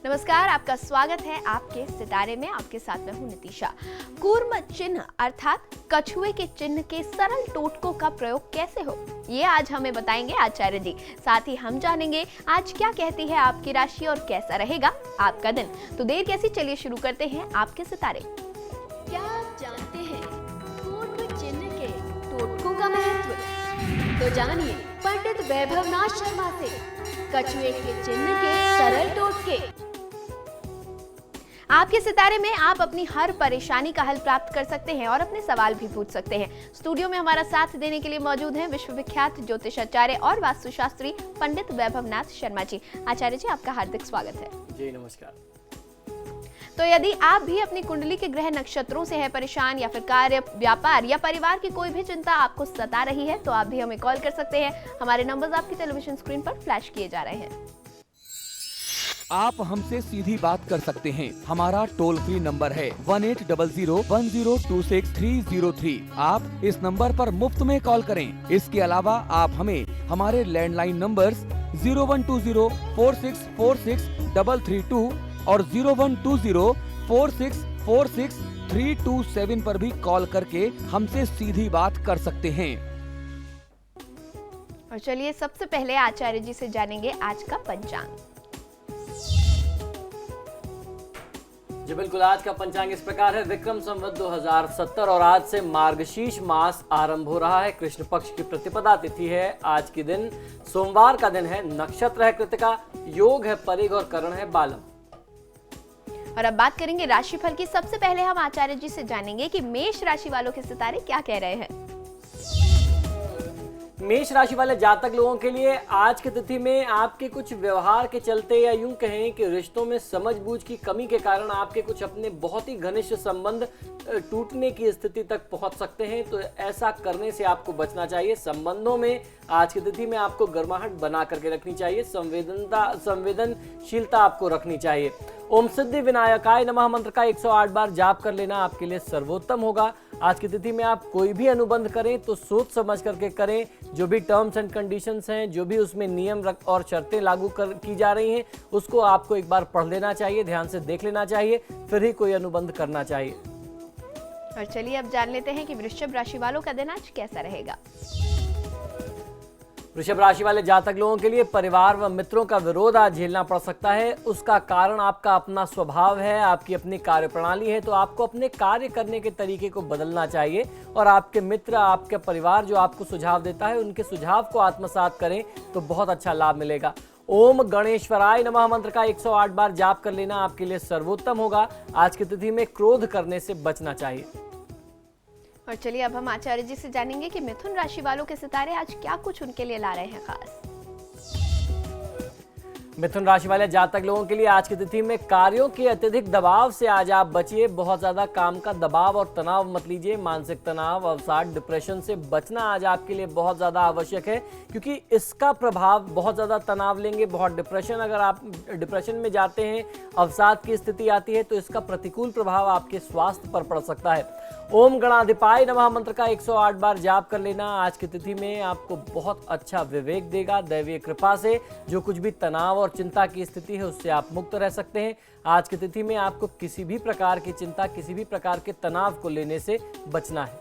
नमस्कार, आपका स्वागत है आपके सितारे में। आपके साथ मैं हूं नितिशा। कूर्म चिन्ह अर्थात कछुए के चिन्ह के सरल टोटकों का प्रयोग कैसे हो, ये आज हमें बताएंगे आचार्य जी। साथ ही हम जानेंगे आज क्या कहती है आपकी राशि और कैसा रहेगा आपका दिन। तो देर कैसी, चलिए शुरू करते हैं आपके सितारे। क्या आप जानते हैं कूर्म चिन्ह के टोटकों का महत्व? तो जानिए पंडित वैभवनाथ शर्मा से कछुए के चिन्ह के सरल टोटके। आपके सितारे में आप अपनी हर परेशानी का हल प्राप्त कर सकते हैं और अपने सवाल भी पूछ सकते हैं। स्टूडियो में हमारा साथ देने के लिए मौजूद हैं विश्वविख्यात ज्योतिषाचार्य और वास्तुशास्त्री पंडित वैभवनाथ शर्मा जी। आचार्य जी, आपका हार्दिक स्वागत है। जी नमस्कार। तो यदि आप भी अपनी कुंडली के ग्रह नक्षत्रों से है परेशान, या फिर कार्य, व्यापार या परिवार की कोई भी चिंता आपको सता रही है, तो आप भी हमें कॉल कर सकते हैं। हमारे नंबर्स आपकी टेलीविजन स्क्रीन पर फ्लैश किए जा रहे हैं। आप हमसे सीधी बात कर सकते हैं। हमारा टोल फ्री नंबर है 180010263003। आप इस नंबर पर मुफ्त में कॉल करें। इसके अलावा आप हमें हमारे लैंडलाइन नंबर्स 012046463332 और 012046463327 पर भी कॉल करके हमसे सीधी बात कर सकते हैं। और चलिए सबसे पहले आचार्य जी से जानेंगे आज का पंचांग। जी बिल्कुल, आज का पंचांग इस प्रकार है। विक्रम संवत 2070 और आज से मार्गशीर्ष मास आरंभ हो रहा है। कृष्ण पक्ष की प्रतिपदा तिथि है। आज के दिन सोमवार का दिन है। नक्षत्र है कृतिका, योग है परिग और करण है बालम। और अब बात करेंगे राशिफल की। सबसे पहले हम आचार्य जी से जानेंगे कि मेष राशि वालों के सितारे क्या कह रहे हैं। मेष राशि वाले जातक लोगों के लिए आज की तिथि में आपके कुछ व्यवहार के चलते, या यूं कहें कि रिश्तों में समझबूझ की कमी के कारण आपके कुछ अपने बहुत ही घनिष्ठ संबंध टूटने की स्थिति तक पहुंच सकते हैं। तो ऐसा करने से आपको बचना चाहिए। संबंधों में आज की तिथि में आपको गर्माहट बना करके रखनी चाहिए। संवेदनशीलता आपको रखनी चाहिए। ओम सिद्धि विनायकाय नमः मंत्र का 108 बार जाप कर लेना आपके लिए सर्वोत्तम होगा। आज की तिथि में आप कोई भी अनुबंध करें तो सोच समझ करके करें। जो भी टर्म्स एंड कंडीशंस हैं, जो भी उसमें नियम और शर्तें लागू की जा रही हैं, उसको आपको एक बार पढ़ लेना चाहिए, ध्यान से देख लेना चाहिए, फिर ही कोई अनुबंध करना चाहिए। और चलिए अब जान लेते हैं कि वृषभ राशि वालों का दिन आज कैसा रहेगा। वृषभ राशि वाले जातक लोगों के लिए परिवार व मित्रों का विरोध आज झेलना पड़ सकता है। उसका कारण आपका अपना स्वभाव है, आपकी अपनी कार्यप्रणाली है। तो आपको अपने कार्य करने के तरीके को बदलना चाहिए और आपके मित्र, आपके परिवार जो आपको सुझाव देता है, उनके सुझाव को आत्मसात करें तो बहुत अच्छा लाभ मिलेगा। ओम गणेश्वराय नमः मंत्र का 108 बार जाप कर लेना आपके लिए सर्वोत्तम होगा। आज की तिथि में क्रोध करने से बचना चाहिए। और चलिए अब हम आचार्य जी से जानेंगे कि मिथुन राशि वालों के सितारे आज क्या कुछ उनके लिए ला रहे हैं खास। मिथुन राशि वाले जातक लोगों के लिए आज की तिथि में कार्यों के अत्यधिक दबाव से आज आप बचिए। बहुत ज्यादा काम का दबाव और तनाव मत लीजिए। मानसिक तनाव, अवसाद, डिप्रेशन से बचना आज आपके लिए बहुत ज्यादा आवश्यक है, क्योंकि इसका प्रभाव, बहुत ज्यादा तनाव लेंगे, बहुत डिप्रेशन, अगर आप डिप्रेशन में जाते हैं, अवसाद की स्थिति आती है, तो इसका प्रतिकूल प्रभाव आपके स्वास्थ्य पर पड़ सकता है। ओम गणाधिपाय नमः मंत्र का 108 बार जाप कर लेना आज की तिथि में आपको बहुत अच्छा विवेक देगा। दैवीय कृपा से जो कुछ भी तनाव और चिंता की स्थिति है, उससे आप मुक्त रह सकते हैं। आज की तिथि में आपको किसी भी प्रकार की चिंता, किसी भी प्रकार के तनाव को लेने से बचना है।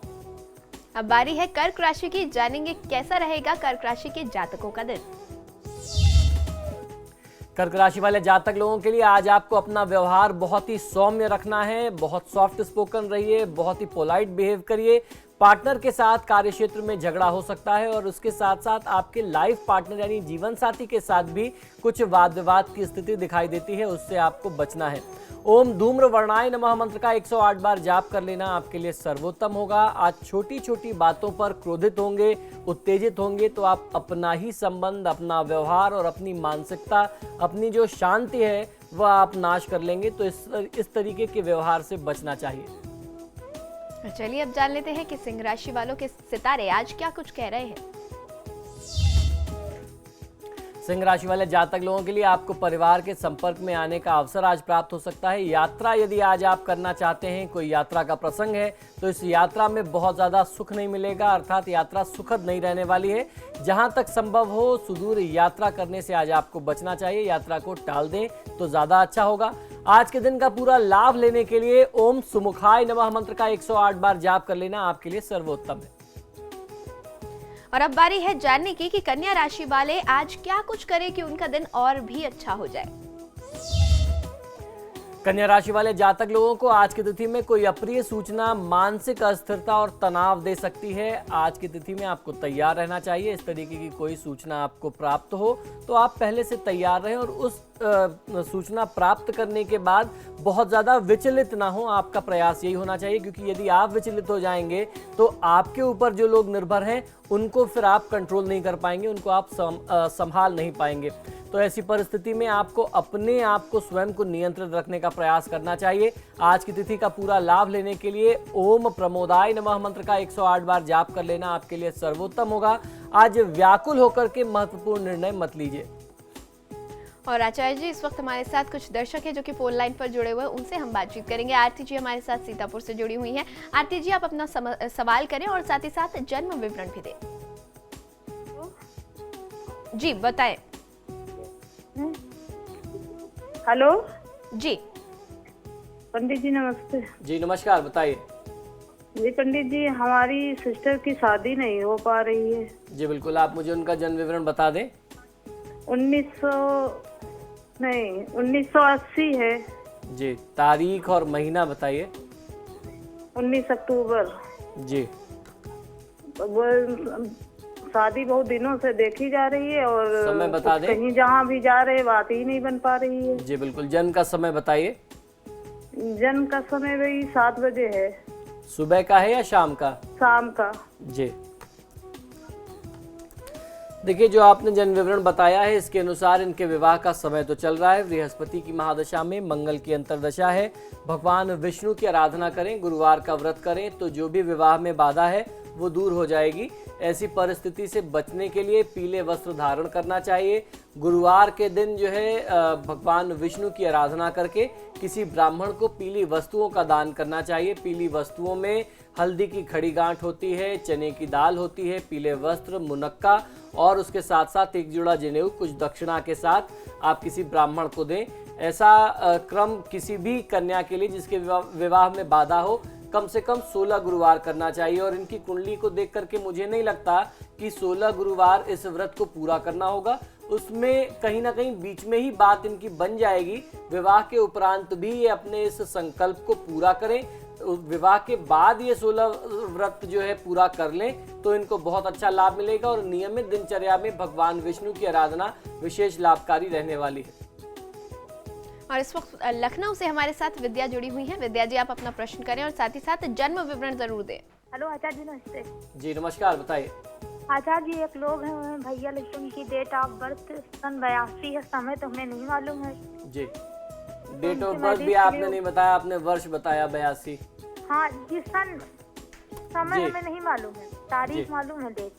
अब बारी है कर्क राशि की। जानेंगे कैसा रहेगा कर्क राशि के जातकों का दिन। कर्क राशि वाले जातक लोगों के लिए आज आपको अपना व्यवहार बहुत ही सौम्य रखना है। बहुत सॉफ्ट स्पोकन रहिए, बहुत ही पोलाइट बिहेव करिए। पार्टनर के साथ कार्य क्षेत्र में झगड़ा हो सकता है और उसके साथ साथ आपके लाइफ पार्टनर यानी जीवन साथी के साथ भी कुछ वाद विवाद की स्थिति दिखाई देती है, उससे आपको बचना है। ओम धूम्र वर्णाय नमः मंत्र का 108 बार जाप कर लेना आपके लिए सर्वोत्तम होगा। आज छोटी छोटी बातों पर क्रोधित होंगे, उत्तेजित होंगे, तो आप अपना ही संबंध, अपना व्यवहार और अपनी मानसिकता, अपनी जो शांति है वह आप नाश कर लेंगे। तो इस तरीके के व्यवहार से बचना चाहिए। चलिए अब जान लेते हैं कि सिंह राशि वालों के सितारे आज क्या कुछ कह रहे हैं। सिंह राशि वाले जातक लोगों के लिए आपको परिवार के संपर्क में आने का अवसर आज प्राप्त हो सकता है। यात्रा यदि आज आप करना चाहते हैं, कोई यात्रा का प्रसंग है, तो इस यात्रा में बहुत ज़्यादा सुख नहीं मिलेगा, अर्थात यात्रा सुखद नहीं रहने वाली है। जहां तक संभव हो सुदूर यात्रा करने से आज आपको बचना चाहिए, यात्रा को टाल दें तो ज़्यादा अच्छा होगा। आज के दिन का पूरा लाभ लेने के लिए ओम सुमुखाय नमः मंत्र का 108 बार जाप कर लेना आपके लिए सर्वोत्तम है। और अब बारी है जानने की कि कन्या राशि वाले आज क्या कुछ करें कि उनका दिन और भी अच्छा हो जाए। कन्या राशि वाले जातक लोगों को आज की तिथि में कोई अप्रिय सूचना मानसिक अस्थिरता और तनाव दे सकती है। आज की तिथि में आपको तैयार रहना चाहिए। इस तरीके की कोई सूचना आपको प्राप्त हो तो आप पहले से तैयार रहें और उस सूचना प्राप्त करने के बाद बहुत ज़्यादा विचलित ना हो। आपका प्रयास यही होना चाहिए, क्योंकि यदि आप विचलित हो जाएंगे तो आपके ऊपर जो लोग निर्भर हैं उनको फिर आप कंट्रोल नहीं कर पाएंगे, उनको आप संभाल नहीं पाएंगे। तो ऐसी परिस्थिति में आपको अपने आप को स्वयं को नियंत्रित रखने का प्रयास करना चाहिए। आज की तिथि का पूरा लाभ लेने के लिए ओम प्रमोदाय नमः मंत्र का 108 बार जाप कर लेना आपके लिए सर्वोत्तम होगा। आज व्याकुल होकर के महत्वपूर्ण निर्णय मत लीजिए। और आचार्य जी, इस वक्त हमारे साथ कुछ दर्शक हैं जो कि फोन लाइन पर जुड़े हुए हैं, उनसे हम बातचीत करेंगे। आरती जी हमारे साथ सीतापुर से जुड़ी हुई हैं। आरती जी, आप अपना सवाल करें और साथ ही साथ जन्म विवरण भी दें। जी बताएं। हेलो जी पंडित जी नमस्ते। जी नमस्कार, बताइए। जी पंडित जी, हमारी सिस्टर की शादी नहीं हो पा रही है। जी बिल्कुल, आप मुझे उनका जन्म विवरण बता दें। 1980 है। जी, तारीख और महीना बताइए। 19 अक्टूबर। जी, शादी बहुत दिनों से देखी जा रही है और समय बता दें। कहीं जहाँ भी जा रहे बात ही नहीं बन पा रही है। जी बिल्कुल, जन्म का समय बताइए। जन्म का समय वही 7 बजे है। सुबह का है या शाम का? शाम का। जी, देखिए जो आपने जन्म विवरण बताया है इसके अनुसार इनके विवाह का समय तो चल रहा है। बृहस्पति की महादशा में मंगल की अंतर्दशा है। भगवान विष्णु की आराधना करें, गुरुवार का व्रत करें तो जो भी विवाह में बाधा है वो दूर हो जाएगी। ऐसी परिस्थिति से बचने के लिए पीले वस्त्र धारण करना चाहिए। गुरुवार के दिन जो है भगवान विष्णु की आराधना करके किसी ब्राह्मण को पीली वस्तुओं का दान करना चाहिए। पीली वस्तुओं में हल्दी की खड़ी गांठ होती है, चने की दाल होती है, पीले वस्त्र, मुनक्का और उसके साथ साथ एक जोड़ा जनेऊ कुछ दक्षिणा के साथ आप किसी ब्राह्मण को दें। ऐसा क्रम किसी भी कन्या के लिए जिसके विवाह में बाधा हो कम से कम 16 गुरुवार करना चाहिए। और इनकी कुंडली को देख करके मुझे नहीं लगता कि 16 गुरुवार इस व्रत को पूरा करना होगा। उसमें कहीं ना कहीं बीच में ही बात इनकी बन जाएगी। विवाह के उपरांत भी ये अपने इस संकल्प को पूरा करें, विवाह के बाद ये 16 व्रत जो है पूरा कर लें तो इनको बहुत अच्छा लाभ मिलेगा। और नियमित दिनचर्या में भगवान विष्णु की आराधना विशेष लाभकारी रहने वाली है। और इस वक्त लखनऊ से हमारे साथ विद्या जुड़ी हुई है। विद्या जी, आप अपना प्रश्न करें और साथ ही साथ जन्म विवरण जरूर दें। हेलो आचार्य जी नमस्ते। जी नमस्कार, बताइए। आचार्य जी, एक लोग हैं भैया, लेकिन उनकी डेट ऑफ बर्थ सन 82 है, समय तो हमें नहीं मालूम है। जी, डेट ऑफ बर्थ भी आपने नहीं बताया, आपने वर्ष बताया 82। हाँ जी, समय जी। हमें नहीं मालूम है, तारीख जी। मालूम है, डेट।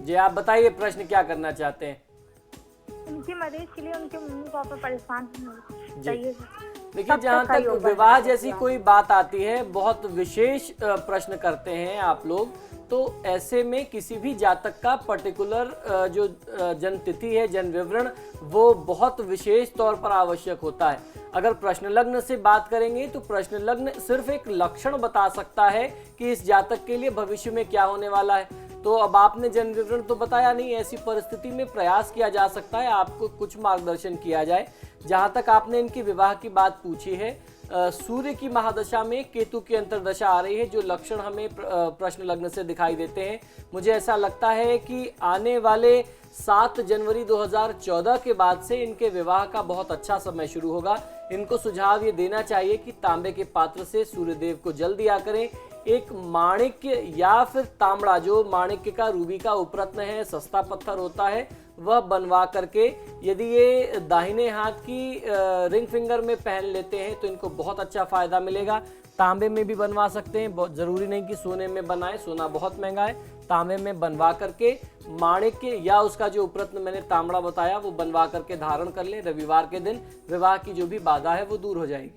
जी आप बताइए प्रश्न क्या करना चाहते हैं। उनकी मरीज के लिए उनके मम्मी पापा परेशान हैं। देखिए, कब जहाँ तक सही तक होगा? विवाह जैसी कोई बात आती है, बहुत विशेष प्रश्न करते हैं आप लोग, तो ऐसे में किसी भी जातक का पर्टिकुलर जो जन्म तिथि है, जन्म विवरण, वो बहुत विशेष तौर पर आवश्यक होता है। अगर प्रश्न लग्न से बात करेंगे तो प्रश्न लग्न सिर्फ एक लक्षण बता सकता है कि इस जातक के लिए भविष्य में क्या होने वाला है। तो अब आपने जन्म विवरण तो बताया नहीं, ऐसी परिस्थिति में प्रयास किया जा सकता है आपको कुछ मार्गदर्शन किया जाए। जहां तक आपने इनकी विवाह की बात पूछी है, सूर्य की महादशा में केतु की अंतर्दशा आ रही है, जो लक्षण हमें प्रश्न लग्न से दिखाई देते हैं। मुझे ऐसा लगता है कि आने वाले 7 जनवरी 2014 के बाद से इनके विवाह का बहुत अच्छा समय शुरू होगा। इनको सुझाव ये देना चाहिए कि तांबे के पात्र से सूर्यदेव को जल दिया करें। एक माणिक्य या फिर तांबड़ा, जो माणिक्य का रूबी का उपरत्न है, सस्ता पत्थर होता है, वह बनवा करके यदि ये दाहिने हाथ की रिंग फिंगर में पहन लेते हैं तो इनको बहुत अच्छा फायदा मिलेगा। तांबे में भी बनवा सकते हैं, बहुत जरूरी नहीं कि सोने में बनाए, सोना बहुत महंगा है। तांबे में बनवा करके माणिक के या उसका जो उपरत्न मैंने तांबड़ा बताया वो बनवा करके धारण कर लें। रविवार के दिन विवाह की जो भी बाधा है वो दूर हो जाएगी।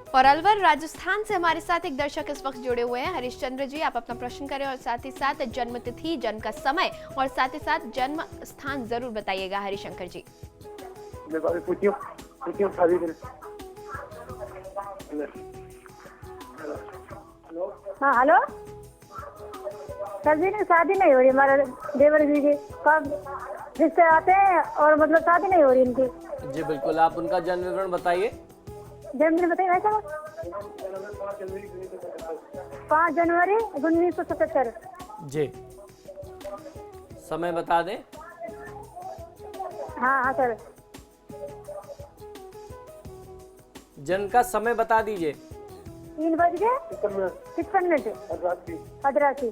और अलवर राजस्थान से हमारे साथ एक दर्शक इस वक्त जुड़े हुए हैं। हरिश्चंद्र जी, आप अपना प्रश्न करें और साथ ही साथ जन्म तिथि, जन्म का समय और साथ ही साथ जन्म स्थान जरूर बताइएगा। हरिशंकर जी, हाँ हेलो सर जी, ने शादी नहीं हो रही हमारे देवर जी की। कब रिश्ते आते हैं और मतलब शादी नहीं हो रही इनकी। जी बिल्कुल, आप उनका जन्म विवरण बताइए। जन्मदिन बताइए भाई साहब। 5 जनवरी 1977। जी, समय बता दें। हाँ हाँ सर। जन्म का समय बता दीजिए। 3:56 अदरासी।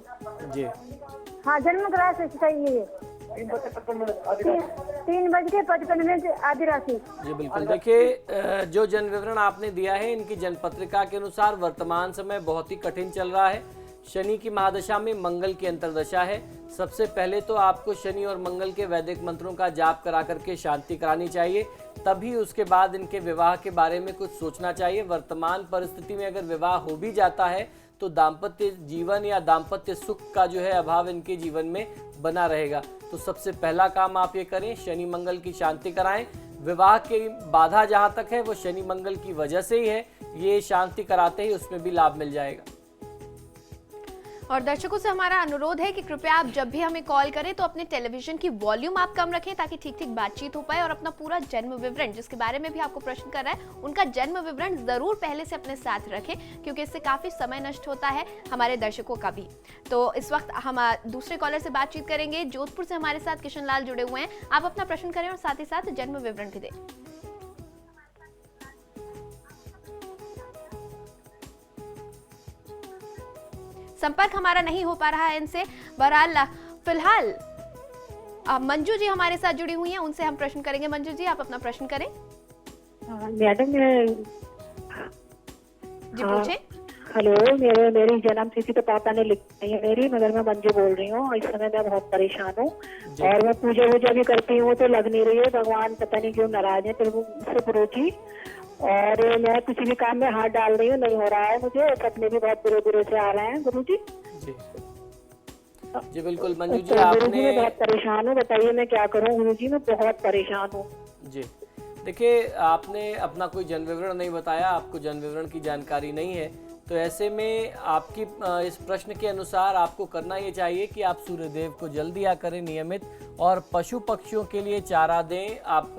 जी हाँ, जन्म क्लास सही है। 3:55 आधी राशि। जी बिल्कुल, देखिए जो जन्म विवरण आपने दिया है इनकी जन्म पत्रिका के अनुसार वर्तमान समय बहुत ही कठिन चल रहा है। शनि की महादशा में मंगल की अंतर्दशा है। सबसे पहले तो आपको शनि और मंगल के वैदिक मंत्रों का जाप करा करके शांति करानी चाहिए, तभी उसके बाद इनके विवाह के बारे में कुछ सोचना चाहिए। वर्तमान परिस्थिति में अगर विवाह हो भी जाता है तो दाम्पत्य जीवन या दाम्पत्य सुख का जो है अभाव इनके जीवन में बना रहेगा। तो सबसे पहला काम आप ये करें, शनि मंगल की शांति कराएं। विवाह की बाधा जहां तक है वो शनि मंगल की वजह से ही है, ये शांति कराते ही उसमें भी लाभ मिल जाएगा। और दर्शकों से हमारा अनुरोध है कि कृपया आप जब भी हमें कॉल करें तो अपने टेलीविजन की वॉल्यूम आप कम रखें ताकि ठीक ठीक बातचीत हो पाए, और अपना पूरा जन्म विवरण जिसके बारे में भी आपको प्रश्न कर रहा है उनका जन्म विवरण जरूर पहले से अपने साथ रखें, क्योंकि इससे काफी समय नष्ट होता है हमारे दर्शकों का भी। तो इस वक्त हम दूसरे कॉलर से बातचीत करेंगे। जोधपुर से हमारे साथ किशन लाल जुड़े हुए हैं। आप अपना प्रश्न करें और साथ ही साथ जन्म विवरण भी दें। संपर्क हमारा नहीं हो पा रहा है इनसे। बहरहाल फिलहाल मंजू जी हमारे साथ जुड़ी हुई हैं, उनसे हम प्रश्न करेंगे। मंजू जी, आप अपना प्रश्न करें। मैडम जी पूछें। हेलो, मेरी जन्म तिथि तो पापा ने लिखी है मेरी, मगर मैं मंजू बोल रही हूँ। इस समय मैं बहुत परेशान हूँ और मैं पूजा वूजा भी करती हूँ तो लग नहीं रही है। भगवान पता नहीं क्यों नाराज है मुझसे गुरु जी, और मैं किसी भी काम में हाथ डाल रही हूँ, नहीं हो रहा है मुझे, और सपने भी बहुत बुरे बुरे से आ रहे हैं गुरु जी। जी बिल्कुल मंजू जी, गुरु जी मैं बहुत परेशान हूँ, बताइए मैं क्या करूँ गुरु जी, मैं बहुत परेशान हूँ। जी देखिए, आपने अपना कोई जन्म विवरण नहीं बताया, आपको जन्म विवरण की जानकारी नहीं है, तो ऐसे में आपकी इस प्रश्न के अनुसार आपको करना ये चाहिए कि आप सूर्यदेव को जल दिया करें नियमित, और पशु पक्षियों के लिए चारा दें। आप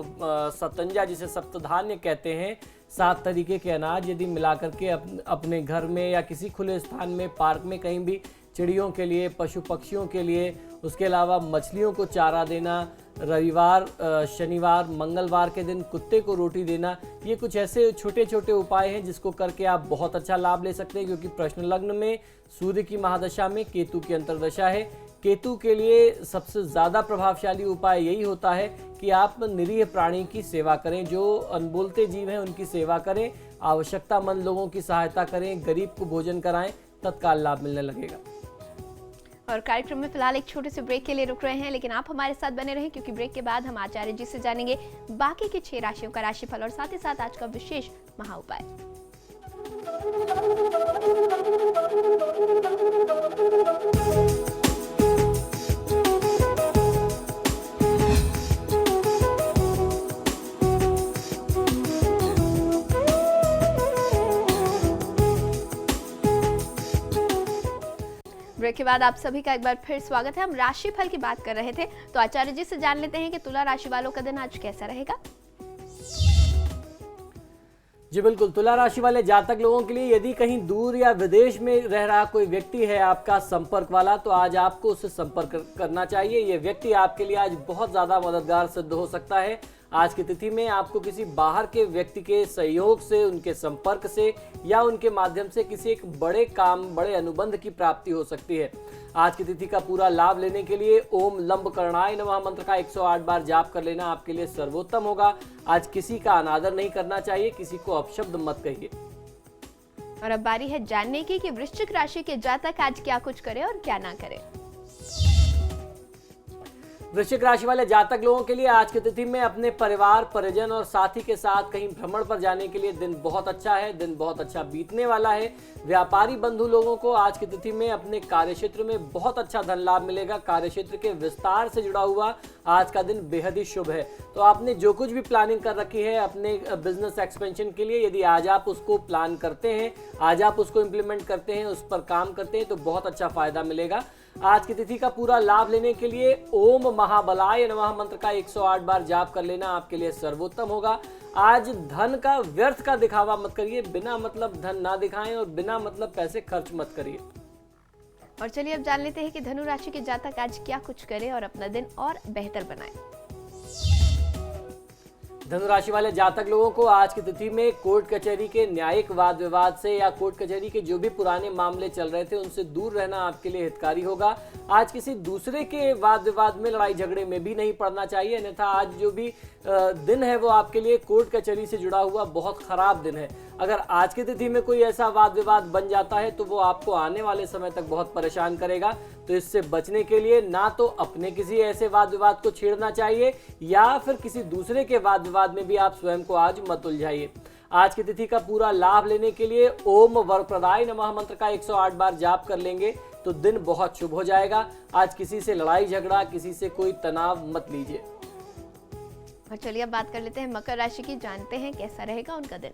सतंजा जिसे सप्तधान्य कहते हैं, 7 तरीके के अनाज यदि मिला करके अपने घर में या किसी खुले स्थान में, पार्क में, कहीं भी चिड़ियों के लिए, पशु पक्षियों के लिए, उसके अलावा मछलियों को चारा देना, रविवार, शनिवार, मंगलवार के दिन कुत्ते को रोटी देना, ये कुछ ऐसे छोटे छोटे उपाय हैं जिसको करके आप बहुत अच्छा लाभ ले सकते हैं। क्योंकि प्रश्न लग्न में सूर्य की महादशा में केतु की अंतर्दशा है। केतु के लिए सबसे ज़्यादा प्रभावशाली उपाय यही होता है कि आप निरीह प्राणी की सेवा करें, जो अनबोलते जीव हैं उनकी सेवा करें, आवश्यकतामंद लोगों की सहायता करें, गरीब को भोजन कराएं, तत्काल लाभ मिलने लगेगा। और कार्यक्रम में फिलहाल एक छोटे से ब्रेक के लिए रुक रहे हैं, लेकिन आप हमारे साथ बने रहें क्योंकि ब्रेक के बाद हम आचार्य जी से जानेंगे बाकी के 6 राशियों का राशिफल और साथ ही साथ आज का विशेष महा उपाय। ब्रेक के बाद आप सभी का एक बार फिर स्वागत है। हम राशिफल की बात कर रहे थे, तो आचार्य जी से जान लेते हैं कि तुला राशि वालों का दिन आज कैसा रहेगा। जी बिल्कुल, तुला राशि वाले जातक लोगों के लिए यदि कहीं दूर या विदेश में रह रहा कोई व्यक्ति है आपका संपर्क वाला, तो आज आपको उससे संपर्क करना चाहिए। ये व्यक्ति आपके लिए आज बहुत ज़्यादा मददगार सिद्ध हो सकता है। आज की तिथि में आपको किसी बाहर के व्यक्ति के सहयोग से, उनके संपर्क से या उनके माध्यम से किसी एक बड़े काम, बड़े अनुबंध की प्राप्ति हो सकती है। आज की तिथि का पूरा लाभ लेने के लिए ओम लंबकर्णाय नमः मंत्र का 108 बार जाप कर लेना आपके लिए सर्वोत्तम होगा। आज किसी का अनादर नहीं करना चाहिए, किसी को अपशब्द मत कहिए। और अब बारी है जानने की कि वृश्चिक राशि के जातक आज क्या कुछ करें और क्या ना करें। वृश्चिक राशि वाले जातक लोगों के लिए आज की तिथि में अपने परिवार, परिजन और साथी के साथ कहीं भ्रमण पर जाने के लिए दिन बहुत अच्छा है, दिन बहुत अच्छा बीतने वाला है। व्यापारी बंधु लोगों को आज की तिथि में अपने कार्यक्षेत्र में बहुत अच्छा धन लाभ मिलेगा। कार्यक्षेत्र के विस्तार से जुड़ा हुआ आज का दिन बेहद ही शुभ है। तो आपने जो कुछ भी प्लानिंग कर रखी है अपने बिजनेस एक्सपेंशन के लिए, यदि आज आप उसको प्लान करते हैं, आज आप उसको इम्प्लीमेंट करते हैं, उस पर काम करते हैं तो बहुत अच्छा फायदा मिलेगा। आज की तिथि का पूरा लाभ लेने के लिए ओम महाबलाय नमः मंत्र का 108 बार जाप कर लेना आपके लिए सर्वोत्तम होगा। आज धन का व्यर्थ का दिखावा मत करिए, बिना मतलब धन ना दिखाएं और बिना मतलब पैसे खर्च मत करिए। और चलिए अब जान लेते हैं कि धनु राशि के जातक आज क्या कुछ करें और अपना दिन और बेहतर बनाएं। धनु राशि वाले जातक लोगों को आज की तिथि में कोर्ट कचहरी के न्यायिक वाद विवाद से या कोर्ट कचहरी के जो भी पुराने मामले चल रहे थे उनसे दूर रहना आपके लिए हितकारी होगा। आज किसी दूसरे के वाद विवाद में, लड़ाई झगड़े में भी नहीं पड़ना चाहिए, अन्यथा आज जो भी दिन है वो आपके लिए कोर्ट कचहरी से जुड़ा हुआ बहुत खराब दिन है। अगर आज की तिथि में कोई ऐसा वाद विवाद बन जाता है तो वो आपको आने वाले समय तक बहुत परेशान करेगा। तो इससे बचने के लिए ना तो अपने किसी ऐसे वाद विवाद को छेड़ना चाहिए या फिर किसी दूसरे के वाद विवाद में भी आप स्वयं को आज मत उलझाइए। आज की तिथि का पूरा लाभ लेने के लिए ओम वरप्रदाय नमः मंत्र का 108 बार जाप कर लेंगे तो दिन बहुत शुभ हो जाएगा। आज किसी से लड़ाई झगड़ा, किसी से कोई तनाव मत लीजिए। और चलिए अब बात कर लेते हैं मकर राशि की, जानते हैं कैसा रहेगा उनका दिन।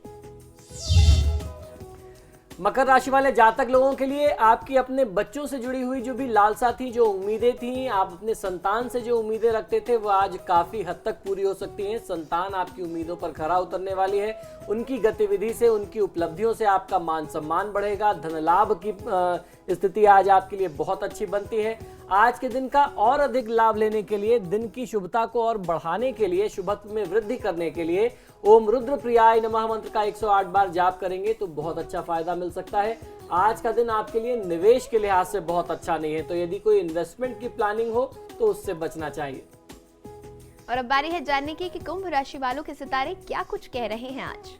मकर राशि वाले जातक लोगों के लिए आपकी अपने बच्चों से जुड़ी हुई जो भी लालसा थी, जो उम्मीदें थी, आप अपने संतान से जो उम्मीदें रखते थे वो आज काफी हद तक पूरी हो सकती हैं। संतान आपकी उम्मीदों पर खरा उतरने वाली है। उनकी गतिविधि से, उनकी उपलब्धियों से आपका मान सम्मान बढ़ेगा। धन लाभ की स्थिति आज आपके लिए बहुत अच्छी बनती है। आज के दिन का और अधिक लाभ लेने के लिए, दिन की शुभता को और बढ़ाने के लिए, शुभत्व में वृद्धि करने के लिए ओम रुद्र प्रियाय नमः मंत्र का 108 बार जाप करेंगे तो बहुत अच्छा फायदा मिल सकता है। आज का दिन आपके लिए निवेश के लिहाज से बहुत अच्छा नहीं है, तो यदि कोई इन्वेस्टमेंट की प्लानिंग हो तो उससे बचना चाहिए। और अब बारी है जानने की कि कुंभ राशि वालों के सितारे क्या कुछ कह रहे हैं आज।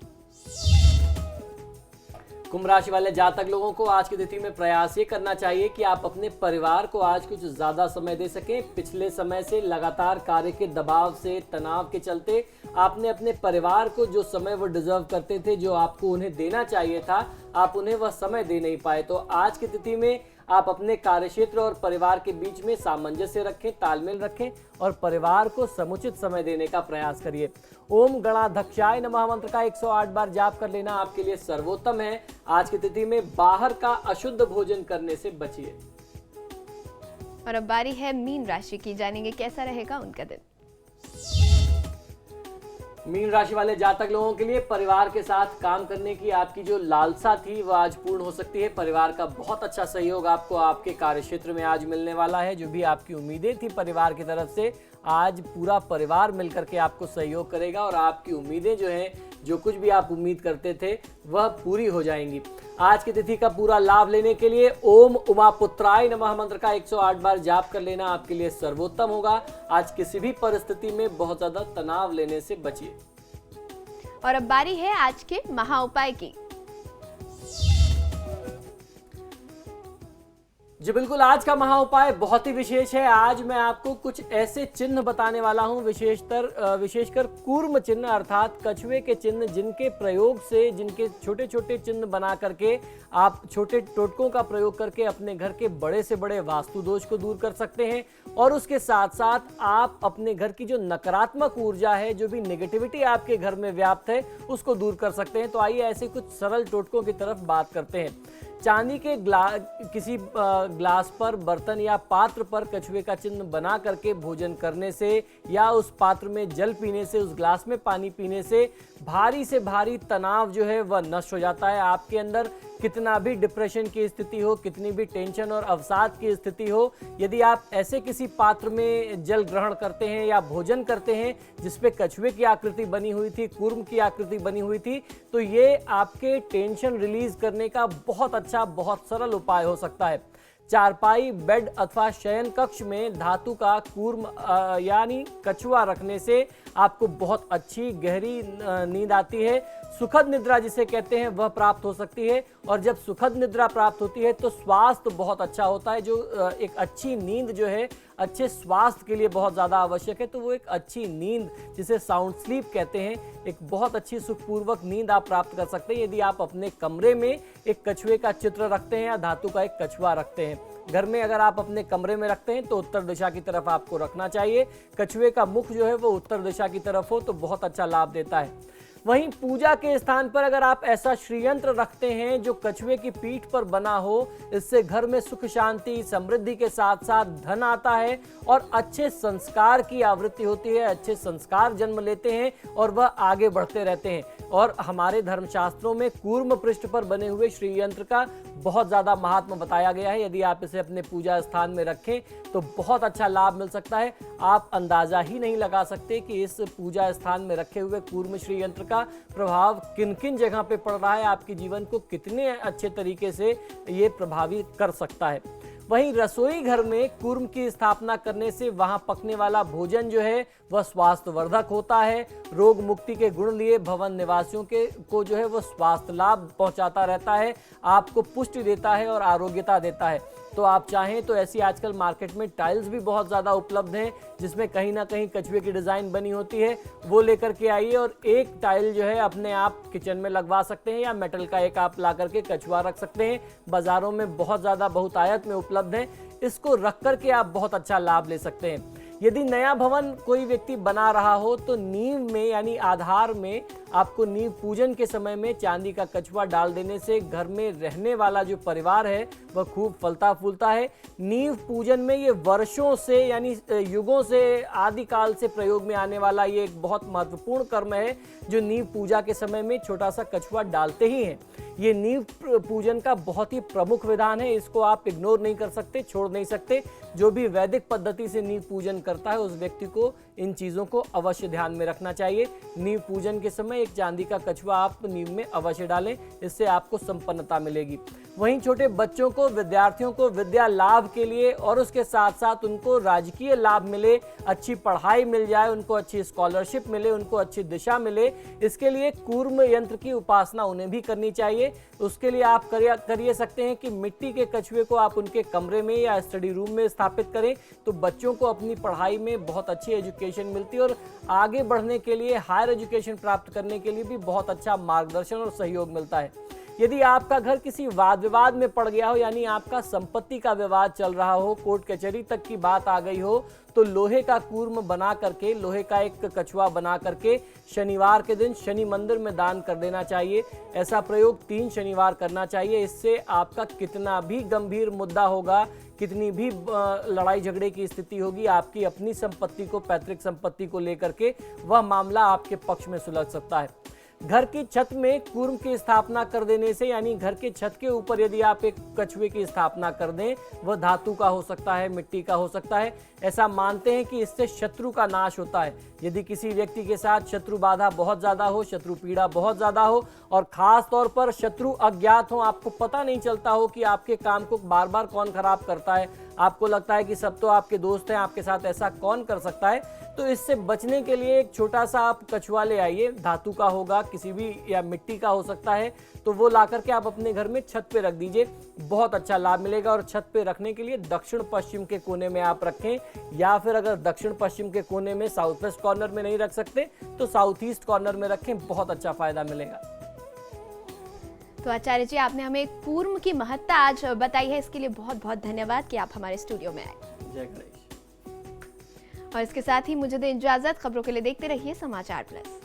कुंभ राशि वाले जातक लोगों को आज की तिथि में प्रयास ये करना चाहिए कि आप अपने परिवार को आज कुछ ज्यादा समय दे सकें। पिछले समय से लगातार कार्य के दबाव से, तनाव के चलते आपने अपने परिवार को जो समय वो डिजर्व करते थे, जो आपको उन्हें देना चाहिए था, आप उन्हें वह समय दे नहीं पाए। तो आज की तिथि में आप अपने कार्यक्षेत्र और परिवार के बीच में सामंजस्य रखें, तालमेल रखें और परिवार को समुचित समय देने का प्रयास करिए। ओम गणाध्यक्षाय नमः मंत्र का 108 बार जाप कर लेना आपके लिए सर्वोत्तम है। आज की तिथि में बाहर का अशुद्ध भोजन करने से बचिए। और अब बारी है मीन राशि की, जानेंगे कैसा रहेगा उनका दिन। मीन राशि वाले जातक लोगों के लिए परिवार के साथ काम करने की आपकी जो लालसा थी वह आज पूर्ण हो सकती है। परिवार का बहुत अच्छा सहयोग आपको आपके कार्यक्षेत्र में आज मिलने वाला है। जो भी आपकी उम्मीदें थी परिवार की तरफ से, आज पूरा परिवार मिलकर के आपको सहयोग करेगा और आपकी उम्मीदें जो हैं, जो कुछ भी आप उम्मीद करते थे वह पूरी हो जाएंगी। आज की तिथि का पूरा लाभ लेने के लिए ओम उमापुत्राय नमः मंत्र का 108 बार जाप कर लेना आपके लिए सर्वोत्तम होगा। आज किसी भी परिस्थिति में बहुत ज्यादा तनाव लेने से बचिए। और अब बारी है आज के महाउपाय की। जी बिल्कुल, आज का महाउपाय बहुत ही विशेष है। आज मैं आपको कुछ ऐसे चिन्ह बताने वाला हूं, विशेषकर कूर्म चिन्ह अर्थात कछुए के चिन्ह, जिनके प्रयोग से, जिनके छोटे छोटे चिन्ह बना करके आप छोटे टोटकों का प्रयोग करके अपने घर के बड़े से बड़े वास्तु दोष को दूर कर सकते हैं और उसके साथ साथ आप अपने घर की जो नकारात्मक ऊर्जा है, जो भी नेगेटिविटी आपके घर में व्याप्त है, उसको दूर कर सकते हैं। तो आइए ऐसे कुछ सरल टोटकों की तरफ बात करते हैं। चांदी के किसी ग्लास पर, बर्तन या पात्र पर कछुए का चिन्ह बना करके भोजन करने से या उस पात्र में जल पीने से, उस ग्लास में पानी पीने से भारी से भारी तनाव जो है वह नष्ट हो जाता है। आपके अंदर कितना भी डिप्रेशन की स्थिति हो, कितनी भी टेंशन और अवसाद की स्थिति हो, यदि आप ऐसे किसी पात्र में जल ग्रहण करते हैं या भोजन करते हैं जिसपे कछुए की आकृति बनी हुई थी, कूर्म की आकृति बनी हुई थी, तो ये आपके टेंशन रिलीज करने का बहुत अच्छा, बहुत सरल उपाय हो सकता है। चारपाई, बेड अथवा शयन कक्ष में धातु का कूर्म यानी कछुआ रखने से आपको बहुत अच्छी गहरी नींद आती है। सुखद निद्रा जिसे कहते हैं वह प्राप्त हो सकती है, और जब सुखद निद्रा प्राप्त होती है तो स्वास्थ्य बहुत अच्छा होता है। जो एक अच्छी नींद जो है अच्छे स्वास्थ्य के लिए बहुत ज़्यादा आवश्यक है, तो वो एक अच्छी नींद जिसे साउंड स्लीप कहते हैं, एक बहुत अच्छी सुखपूर्वक नींद आप प्राप्त कर सकते हैं यदि आप अपने कमरे में एक कछुए का चित्र रखते हैं या धातु का एक कछुआ रखते हैं। घर में अगर आप अपने कमरे में रखते हैं तो उत्तर दिशा की तरफ आपको रखना चाहिए। कछुए का मुख जो है वो उत्तर दिशा की तरफ हो तो बहुत अच्छा लाभ देता है। वहीं पूजा के स्थान पर अगर आप ऐसा श्रीयंत्र रखते हैं जो कछुए की पीठ पर बना हो, इससे घर में सुख शांति समृद्धि के साथ साथ धन आता है और अच्छे संस्कार की आवृत्ति होती है, अच्छे संस्कार जन्म लेते हैं और वह आगे बढ़ते रहते हैं। और हमारे धर्मशास्त्रों में कूर्म पृष्ठ पर बने हुए श्रीयंत्र का बहुत ज़्यादा महात्मा बताया गया है। यदि आप इसे अपने पूजा स्थान में रखें तो बहुत अच्छा लाभ मिल सकता है। आप अंदाजा ही नहीं लगा सकते कि इस पूजा स्थान में रखे हुए कूर्म श्रीयंत्र का प्रभाव किन किन जगह पे पड़ रहा है, आपके जीवन को कितने अच्छे तरीके से ये प्रभावित कर सकता है। वहीं रसोई घर में कूर्म की स्थापना करने से वहां पकने वाला भोजन जो है वह स्वास्थ्यवर्धक होता है। रोग मुक्ति के गुण लिए भवन निवासियों को जो है वह स्वास्थ्य लाभ पहुंचाता रहता है, आपको पुष्टि देता है और आरोग्यता देता है। तो आप चाहें तो ऐसी आजकल मार्केट में टाइल्स भी बहुत ज़्यादा उपलब्ध हैं जिसमें कहीं ना कहीं कछुए की डिज़ाइन बनी होती है, वो लेकर के आइए और एक टाइल जो है अपने आप किचन में लगवा सकते हैं या मेटल का एक आप ला करके कछुआ रख सकते हैं। बाज़ारों में बहुत ज़्यादा बहुतायत में उपलब्ध है, इसको रख करके आप बहुत अच्छा लाभ ले सकते हैं। यदि नया भवन कोई व्यक्ति बना रहा हो तो नींव में यानी आधार में आपको नींव पूजन के समय में चांदी का कछुआ डाल देने से घर में रहने वाला जो परिवार है वह खूब फलता फूलता है। नींव पूजन में ये वर्षों से यानी युगों से आदिकाल से प्रयोग में आने वाला ये एक बहुत महत्वपूर्ण कर्म है जो नींव पूजा के समय में छोटा सा कछुआ डालते ही हैं। ये नींव पूजन का बहुत ही प्रमुख विधान है, इसको आप इग्नोर नहीं कर सकते, छोड़ नहीं सकते। जो भी वैदिक पद्धति से नींव पूजन करता है उस व्यक्ति को इन चीज़ों को अवश्य ध्यान में रखना चाहिए। नींव पूजन के समय एक चांदी का कछुआ आप नींव में अवश्य डालें, इससे आपको संपन्नता मिलेगी। वहीं छोटे बच्चों को, विद्यार्थियों को विद्या लाभ के लिए और उसके साथ साथ उनको राजकीय लाभ मिले, अच्छी पढ़ाई मिल जाए, उनको अच्छी स्कॉलरशिप मिले, उनको अच्छी दिशा मिले, इसके लिए कूर्म यंत्र की उपासना उन्हें भी करनी चाहिए। उसके लिए आप करिए सकते हैं कि मिट्टी के कछुए को आप उनके कमरे में या स्टडी रूम में स्थापित करें तो बच्चों को अपनी पढ़ाई में बहुत अच्छी एजुकेशन मिलती है और आगे बढ़ने के लिए, हायर एजुकेशन प्राप्त करने के लिए भी बहुत अच्छा मार्गदर्शन और सहयोग मिलता है। यदि आपका घर किसी वाद विवाद में पड़ गया हो यानी आपका संपत्ति का विवाद चल रहा हो, कोर्ट कचहरी तक की बात आ गई हो, तो लोहे का कूर्म बना करके, लोहे का एक कछुआ बना करके शनिवार के दिन शनि मंदिर में दान कर देना चाहिए। ऐसा प्रयोग 3 शनिवार करना चाहिए। इससे आपका कितना भी गंभीर मुद्दा होगा, कितनी भी लड़ाई झगड़े की स्थिति होगी, आपकी अपनी संपत्ति को, पैतृक संपत्ति को लेकर के वह मामला आपके पक्ष में सुलझ सकता है। घर की छत में कूर्म की स्थापना कर देने से यानी घर के छत के ऊपर यदि आप एक कछुए की स्थापना कर दें, वह धातु का हो सकता है, मिट्टी का हो सकता है। ऐसा मानते हैं कि इससे शत्रु का नाश होता है। यदि किसी व्यक्ति के साथ शत्रु बाधा बहुत ज़्यादा हो, शत्रु पीड़ा बहुत ज़्यादा हो और ख़ास तौर पर शत्रु अज्ञात हो, आपको पता नहीं चलता हो कि आपके काम को बार बार कौन खराब करता है, आपको लगता है कि सब तो आपके दोस्त हैं, आपके साथ ऐसा कौन कर सकता है, तो इससे बचने के लिए एक छोटा सा आप कछुआ ले आइए। धातु का होगा, किसी भी या मिट्टी का हो सकता है, तो वो ला करके आप अपने घर में छत पे रख दीजिए, बहुत अच्छा लाभ मिलेगा। और छत पे रखने के लिए दक्षिण पश्चिम के कोने में आप रखें, या फिर अगर दक्षिण पश्चिम के कोने में साउथ वेस्ट कॉर्नर में नहीं रख सकते तो साउथ ईस्ट कॉर्नर में रखें, बहुत अच्छा फायदा मिलेगा। तो आचार्य जी, आपने हमें कूर्म की महत्ता आज बताई है, इसके लिए बहुत बहुत धन्यवाद कि आप हमारे स्टूडियो में आए। जय गणेश। और इसके साथ ही मुझे दे इजाजत। खबरों के लिए देखते रहिए समाचार प्लस।